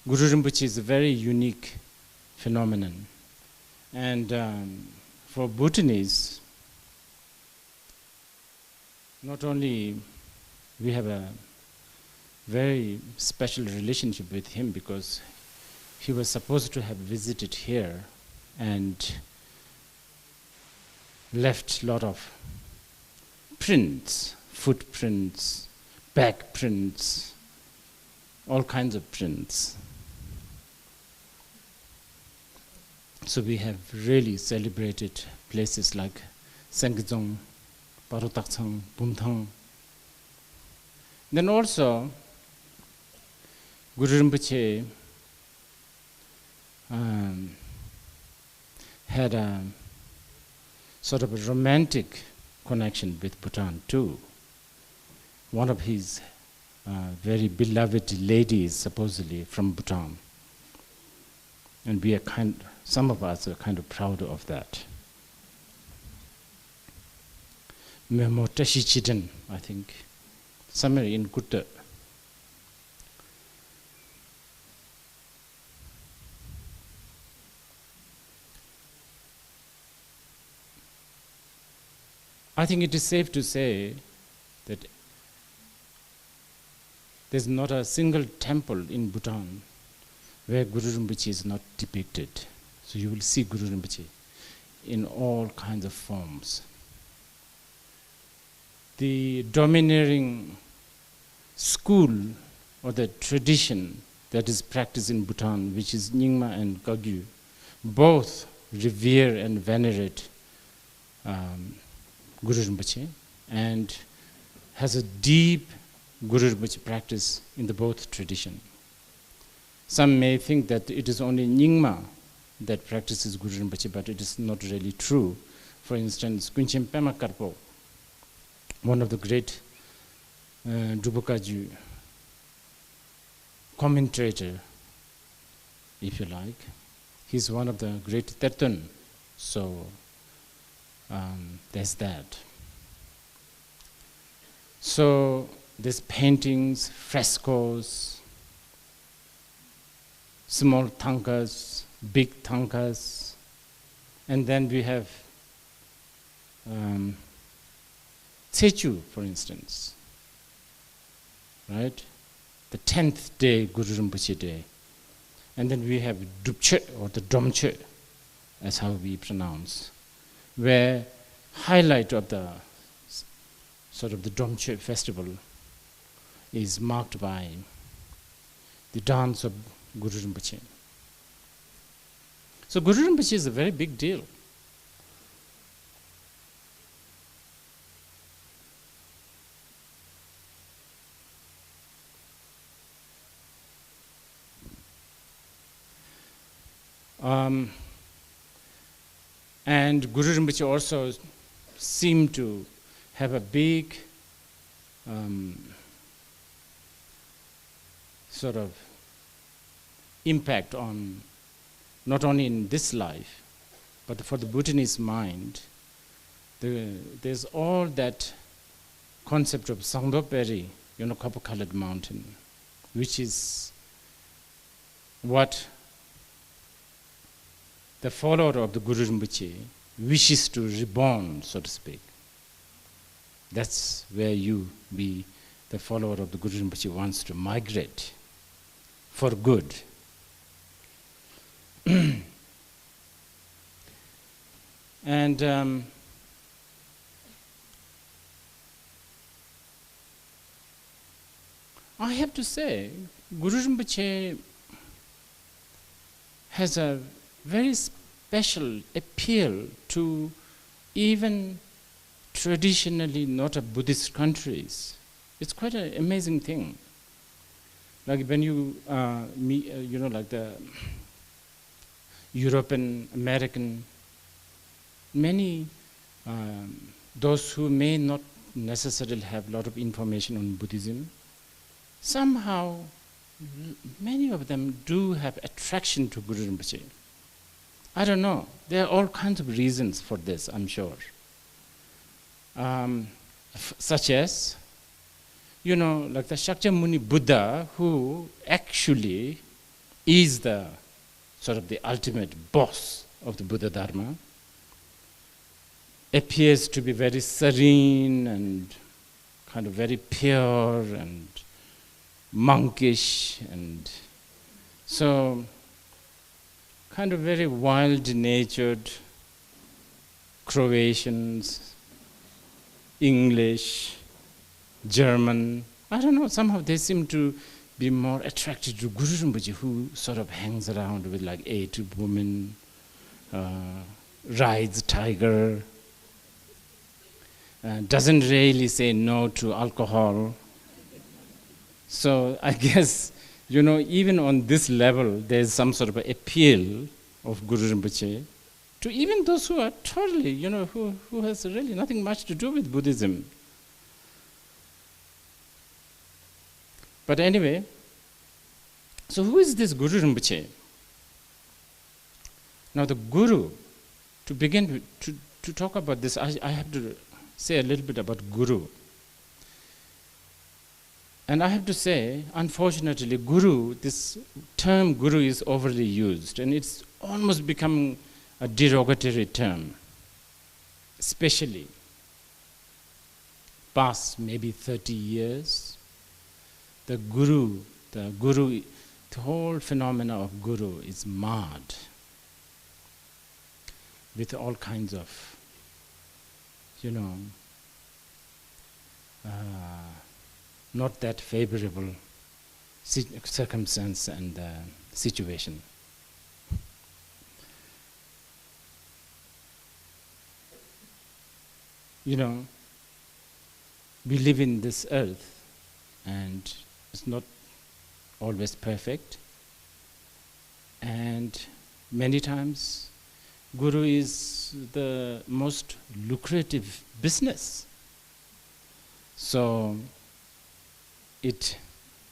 Guru Rinpoche is a very unique phenomenon. And for Bhutanese, not only we have a very special relationship with him because he was supposed to have visited here and left a lot of prints, footprints, back prints, all kinds of prints. So we have really celebrated places like Sengzong, Parotaktsang, Bumthang. Then also, Guru Rinpoche had a sort of a romantic connection with Bhutan too. One of his very beloved ladies, supposedly from Bhutan. And we are some of us are kind of proud of that. Memo Tashichidan, I think, somewhere in Kutta. I think it is safe to say that there's not a single temple in Bhutan where Guru Rinpoche is not depicted. So you will see Guru Rinpoche in all kinds of forms. The domineering school or the tradition that is practiced in Bhutan, which is Nyingma and Kagyu, both revere and venerate Guru Rinpoche and has a deep Guru Rinpoche practice in the both tradition. Some may think that it is only Nyingma that practices Guru Rinpoche, but it is not really true. For instance, Kunchen Pema Karpo, one of the great Drupakaju commentator, if you like, he's one of the great Tertun, so there's that. So there's paintings, frescoes, small tankas, big tankas, and then we have Tsechu, for instance, right? The 10th day, Guru Rinpoche day. And then we have Dupche, or the Domche, as how we pronounce, where highlight of the sort of the Domche festival is marked by the dance of Guru Rinpoche. So Guru Rinpoche is a very big deal. And Guru Rinpoche also seemed to have a big sort of impact on not only in this life, but for the Bhutanese mind. There's all that concept of Sangdoperi, copper-colored mountain, which is what the follower of the Guru Rinpoche wishes to reborn, so to speak. That's where the follower of the Guru Rinpoche, wants to migrate for good. And I have to say, Guru Rinpoche has a very special appeal to even traditionally not a Buddhist countries. It's quite an amazing thing. Like when you meet, like the European, American, many those who may not necessarily have a lot of information on Buddhism, somehow many of them do have attraction to Guru Rinpoche. I don't know. There are all kinds of reasons for this, I'm sure. Such as, like the Shakyamuni Buddha, who actually is the sort of the ultimate boss of the Buddha Dharma, appears to be very serene and kind of very pure and monkish, and so kind of very wild-natured Croatians, English, German. I don't know, somehow they seem to be more attracted to Guru Rinpoche, who sort of hangs around with like 8 women, rides tiger, doesn't really say no to alcohol. So I guess, even on this level, there's some sort of appeal of Guru Rinpoche to even those who are totally, who has really nothing much to do with Buddhism. But anyway, so who is this Guru Rinpoche? Now the Guru, to begin to talk about this, I have to say a little bit about Guru. And I have to say, unfortunately, Guru, this term Guru is overly used, and it's almost become a derogatory term, especially past maybe 30 years. The whole phenomena of Guru is marred with all kinds of, not that favorable circumstance and situation. We live in this earth, and it's not always perfect, and many times Guru is the most lucrative business. So it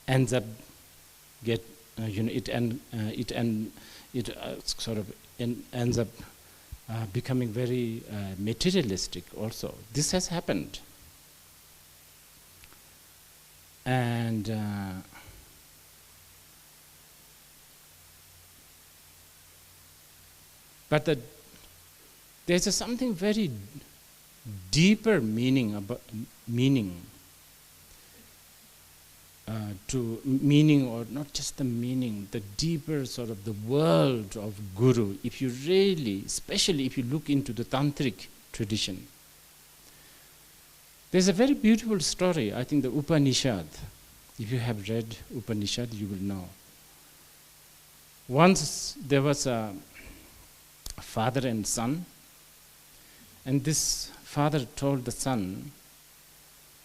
ends up ends up becoming very materialistic also. This has happened. And but there's something very deeper meaning or not just the meaning, the deeper sort of the world of Guru. If you really, especially if you look into the Tantric tradition, there's a very beautiful story, I think the Upanishad. If you have read Upanishad, you will know. Once there was a father and son, and this father told the son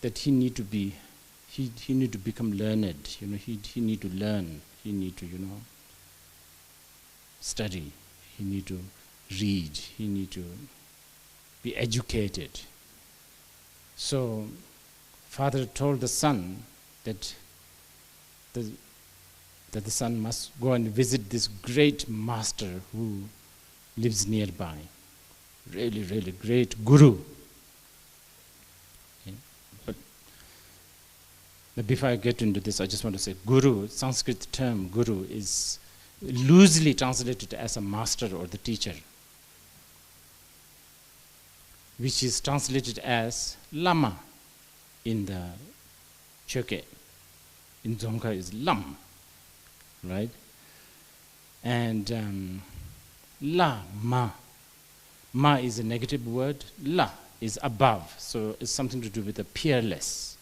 that he need to become learned. He need to learn. He need to study. He need to read. He need to be educated. So, father told the son that the son must go and visit this great master who lives nearby. Really, really great Guru. Okay. But before I get into this, I just want to say Guru, Sanskrit term Guru, is loosely translated as a master or the teacher, which is translated as Lama in the Choke. In Dzongkar is Lam, right? And La, Ma. Ma is a negative word. La is above. So it's something to do with the peerless.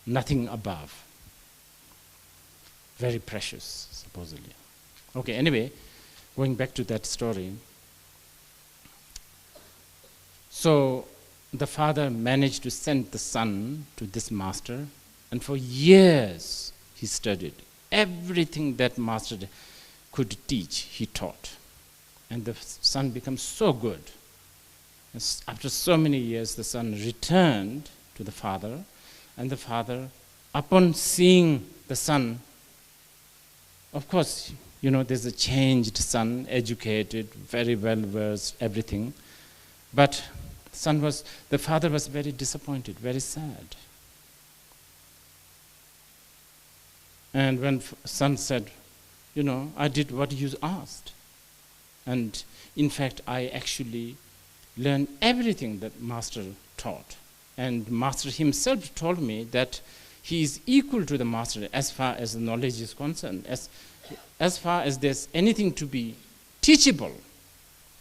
Nothing above. Very precious, supposedly. Okay, anyway, going back to that story. So the father managed to send the son to this master, and for years he studied. Everything that master could teach, he taught. And the son becomes so good. And after so many years, the son returned to the father, and the father, upon seeing the son, of course, there's a changed son, educated, very well versed, everything. But the father was very disappointed, very sad. And when son said, I did what you asked. And in fact, I actually learned everything that Master taught. And Master himself told me that he is equal to the Master as far as the knowledge is concerned. As far as there's anything to be teachable,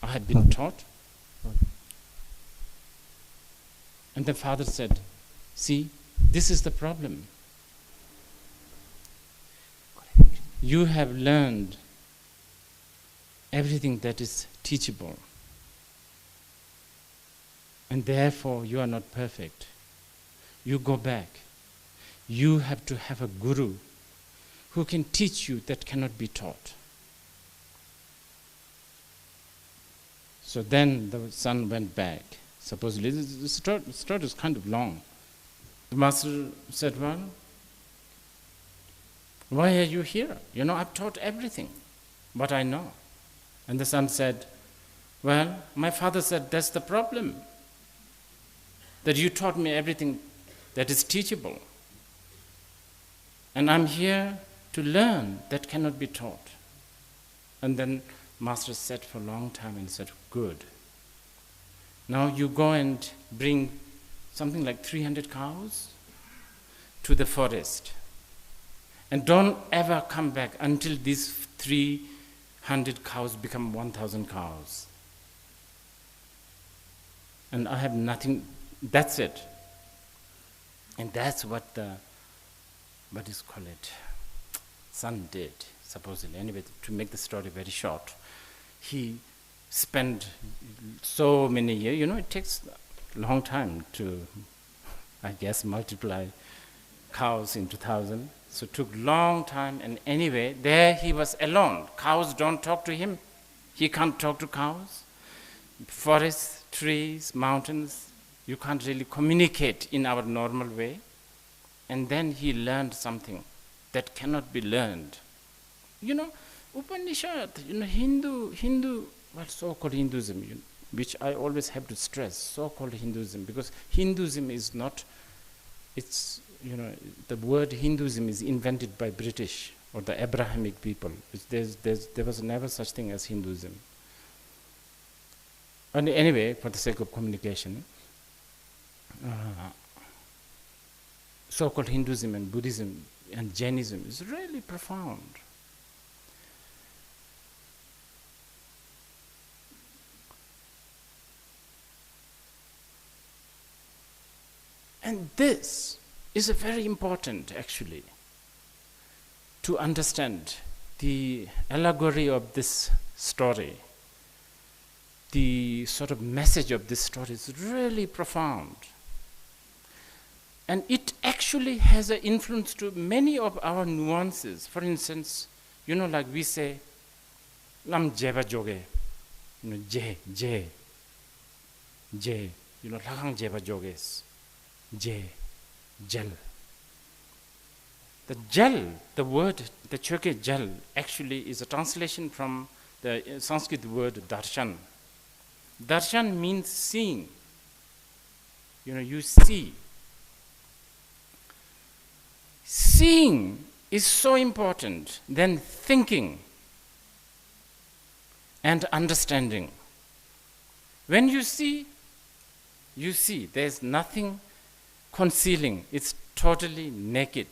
I have been taught. And the Father said, see, this is the problem. You have learned everything that is teachable. And therefore, you are not perfect. You go back. You have to have a guru who can teach you that cannot be taught. So then the son went back. Supposedly, the story is kind of long. The Master said, well, why are you here? I've taught everything, what I know. And the son said, well, my father said, that's the problem. That you taught me everything that is teachable. And I'm here to learn that cannot be taught. And then Master sat for a long time and said, good. Now you go and bring something like 300 cows to the forest. And don't ever come back until these 300 cows become 1,000 cows. And I have nothing, that's it. And that's what is called it, son did, supposedly. Anyway, to make the story very short, he spent so many years, it takes a long time to, I guess, multiply cows into 1,000. So it took long time, and anyway, there he was alone. Cows don't talk to him. He can't talk to cows. Forests, trees, mountains, you can't really communicate in our normal way. And then he learned something that cannot be learned. Upanishad, Hindu, well, so-called Hinduism, which I always have to stress, so-called Hinduism, because Hinduism is not, it's, the word Hinduism is invented by British or the Abrahamic people. There was never such thing as Hinduism. And anyway, for the sake of communication, so-called Hinduism and Buddhism and Jainism is really profound. And this is a very important, actually, to understand the allegory of this story. The sort of message of this story is really profound. And it actually has an influence to many of our nuances. For instance, like we say, lam jeba joge, je, lakang jeba joges, gel. The gel, the word, the choke gel, actually is a translation from the Sanskrit word darshan. Darshan means seeing. You see. Seeing is so important than thinking and understanding. When you see, there's nothing concealing. It's totally naked.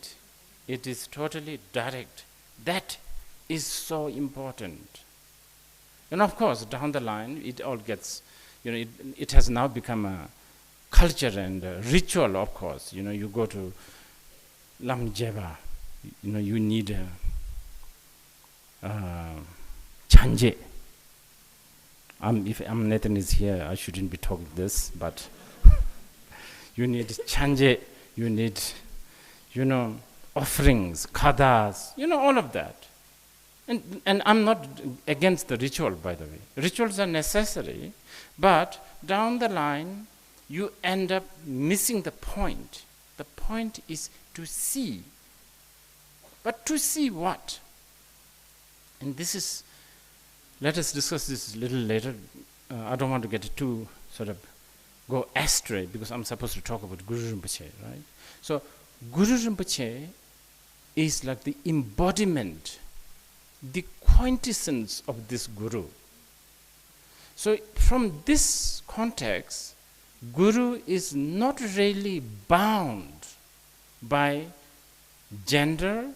It is totally direct. That is so important. And of course, down the line, it all gets, it has now become a culture and a ritual, of course. You go to Lam Jeba, you need chanje. If Nathan is here, I shouldn't be talking this, but you need chanje, you need, offerings, kadas, all of that. And I'm not against the ritual, by the way. Rituals are necessary, but down the line, you end up missing the point. The point is to see. But to see what? And this is, let us discuss this a little later. I don't want to get too sort of go astray, because I'm supposed to talk about Guru Rinpoche, right? So Guru Rinpoche is like the embodiment, the quintessence of this Guru. So from this context, Guru is not really bound by gender,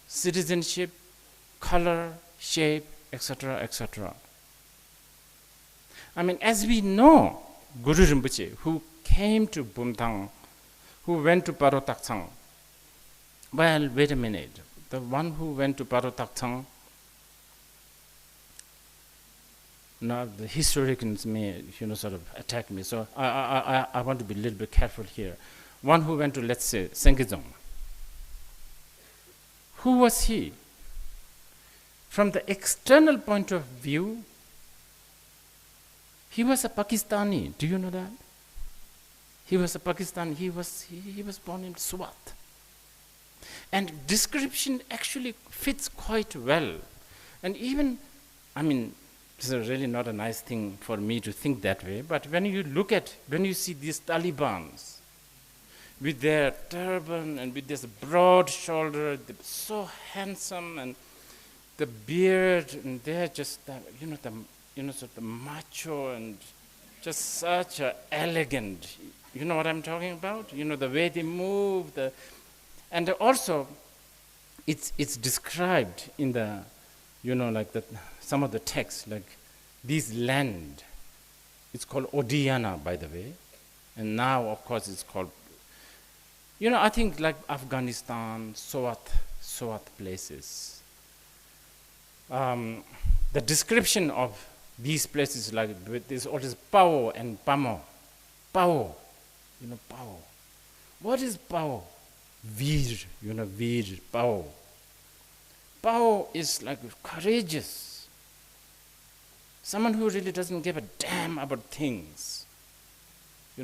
citizenship, color, shape, etc., etc. I mean, as we know, Guru Rinpoche, who came to Bumthang, who went to Parotaksang. Well, wait a minute. The one who went to Parotaksang, now the historians may, sort of attack me. So I want to be a little bit careful here. One who went to, let's say, Senkizong. Who was he? From the external point of view, he was a Pakistani. Do you know that? He was a Pakistani. He was born in Swat. And description actually fits quite well. And even, I mean, it's really not a nice thing for me to think that way, but when you see these Talibans with their turban and with this broad shoulder, they're so handsome, and the beard, and they're just, sort of macho and just such a elegant, you know what I'm talking about? The way they move, and also it's described in the, some of the texts, like this land, it's called Odiana, by the way, and now, of course, it's called, I think like Afghanistan, Swat places. The description of these places, like there's always Pao and Pamo. Pao, Pao. What is Pao? Veer, Veer, Pao. Pao is like courageous. Someone who really doesn't give a damn about things.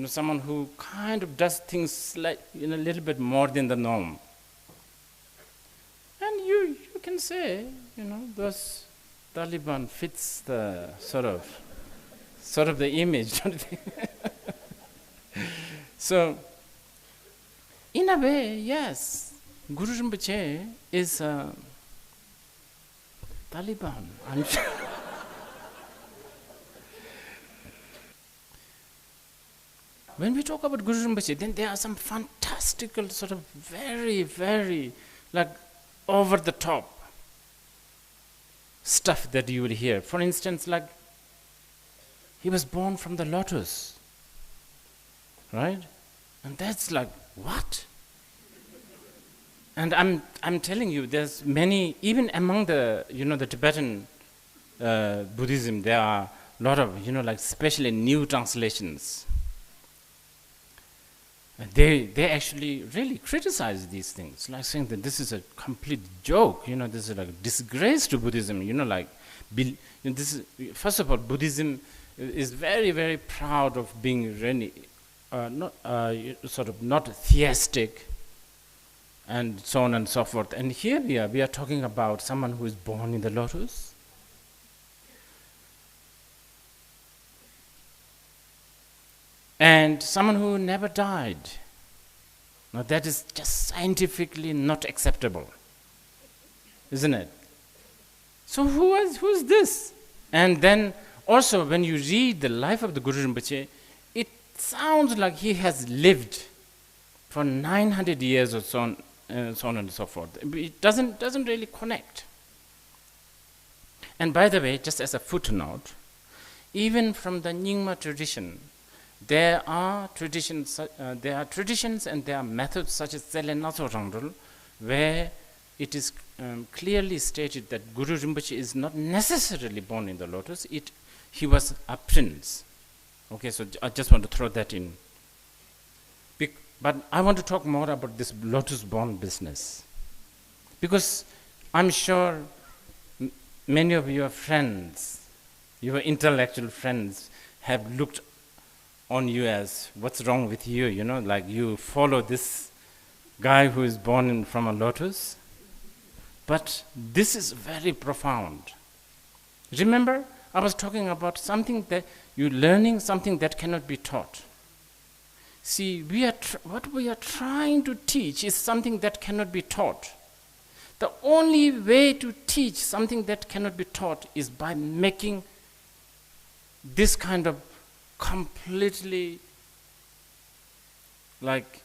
Someone who kind of does things like, a little bit more than the norm. And you can say, those Taliban fits the sort of the image, don't you think? So, in a way, yes, Guru Rinpoche is a Taliban. When we talk about Guru Rinpoche, then there are some fantastical, sort of very, very, like, over the top stuff that you will hear. For instance, like, he was born from the lotus, right? And that's like, what? And I'm telling you, there's many, even among the, the Tibetan Buddhism, there are a lot of, like, especially new translations. They actually really criticize these things, like saying that this is a complete joke, this is like a disgrace to Buddhism, this is, first of all, Buddhism is very, very proud of being really not theistic and so on and so forth. And here we are talking about someone who is born in the lotus. And someone who never died. Now that is just scientifically not acceptable, isn't it? So who's this? And then also when you read the life of the Guru Rinpoche, it sounds like he has lived for 900 years or so on and so forth. It doesn't really connect. And by the way, just as a footnote, even from the Nyingma tradition, there are traditions and there are methods such as Zelenaso Rangdul, where it is clearly stated that Guru Rinpoche is not necessarily born in the lotus. He was a prince. Okay, so I just want to throw that in. But I want to talk more about this lotus-born business, because I'm sure many of your friends, your intellectual friends, have looked on you as, what's wrong with you, like you follow this guy who is born from a lotus. But this is very profound. Remember, I was talking about something that you're learning, something that cannot be taught. See, what we are trying to teach is something that cannot be taught. The only way to teach something that cannot be taught is by making this kind of completely like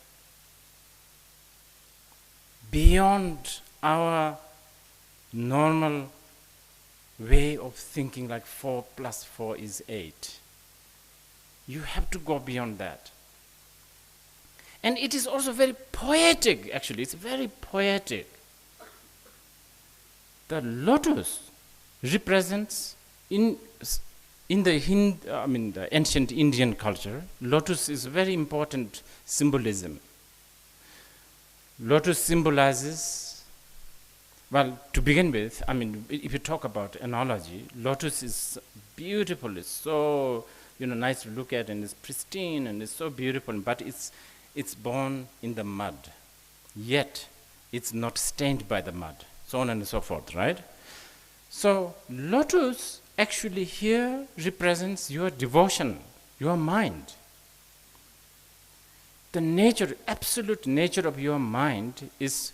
beyond our normal way of thinking, like 4 plus 4 is 8. You have to go beyond that. And it is also very poetic, actually. It's very poetic. The lotus represents in the ancient Indian culture, lotus is a very important symbolism. Lotus symbolizes, well, to begin with, if you talk about analogy, lotus is beautiful. It's so nice to look at, and it's pristine, and it's so beautiful. But it's born in the mud, yet it's not stained by the mud, so on and so forth, right? So lotus actually here represents your devotion, your mind. The nature, absolute nature of your mind is,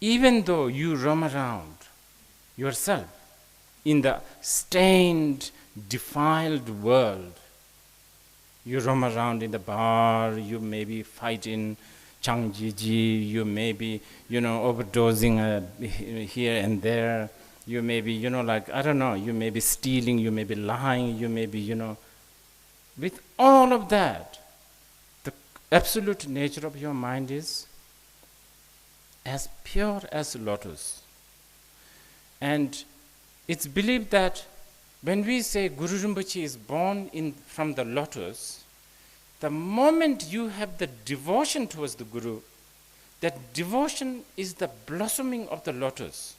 even though you roam around yourself in the stained, defiled world, you roam around in the bar, you may be fighting Changjiji, you may be, overdosing here and there, you may be, you may be stealing, you may be lying, you may be, with all of that, the absolute nature of your mind is as pure as lotus. And it's believed that when we say Guru Rinpoche is born from the lotus, the moment you have the devotion towards the Guru, that devotion is the blossoming of the lotus.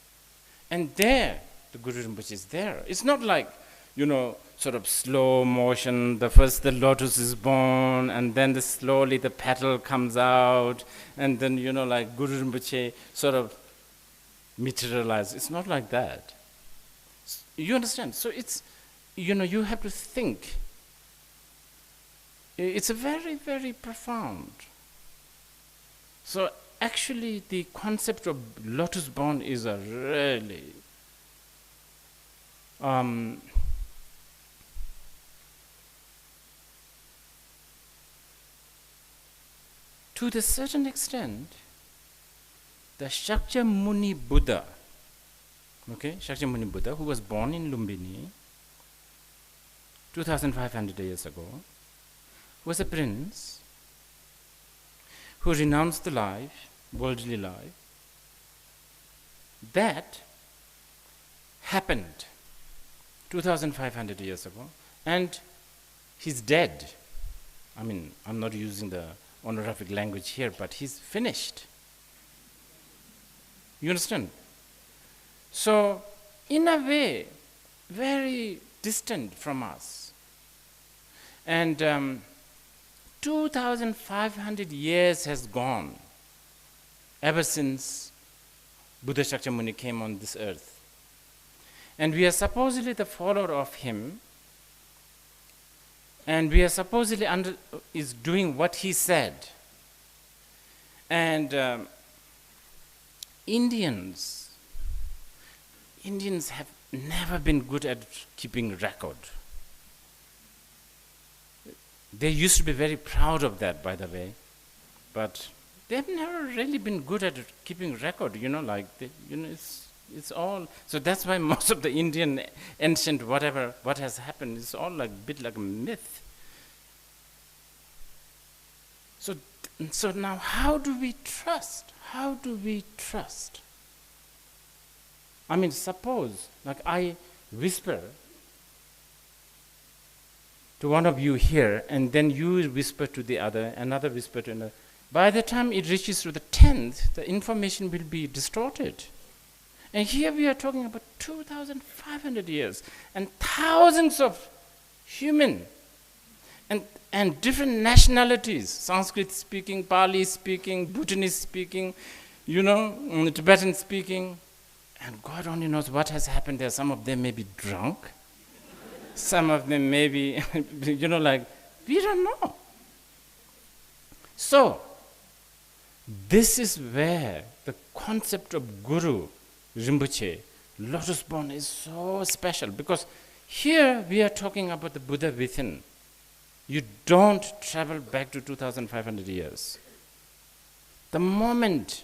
And there, the Guru Rinpoche is there. It's not like, sort of slow motion, first the lotus is born, and then slowly the petal comes out, and then, like Guru Rinpoche sort of materializes. It's not like that. You understand? So it's, you have to think. It's a very, very profound. So actually the concept of lotus born is a really to the certain extent, the Shakyamuni Buddha, Shakyamuni Buddha, who was born in Lumbini 2,500 years ago, was a prince who renounced the life, worldly life. That happened 2,500 years ago, and he's dead. I'm not using the honorific language here, but he's finished. You understand? So, in a way, very distant from us. And 2,500 years has gone ever since Buddha Shakyamuni came on this earth. And we are supposedly the follower of him, and we are supposedly is doing what he said. And Indians have never been good at keeping record. They used to be very proud of that, by the way, but they've never really been good at keeping record. It's all. So that's why most of the Indian ancient what has happened is all like a bit like a myth. So now, how do we trust? How do we trust? Suppose like I whisper to one of you here, and then you whisper to the other, another whisper to another. By the time it reaches to the 10th, the information will be distorted. And here we are talking about 2,500 years, and thousands of human and different nationalities, Sanskrit speaking, Pali speaking, Bhutanese speaking, Tibetan speaking, and God only knows what has happened there. Some of them may be drunk. Some of them may be, we don't know. So, this is where the concept of Guru Rinpoche, lotus pond is so special because here we are talking about the Buddha within. You don't travel back to 2,500 years. The moment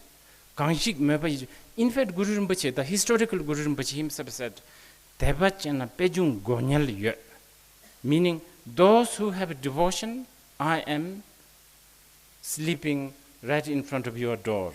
Kangshik Mepa, in fact, Guru Rinpoche, the historical Guru Rinpoche himself said, Tebachana Pejung Gonyal Ye, meaning those who have devotion, I am sleeping right in front of your door.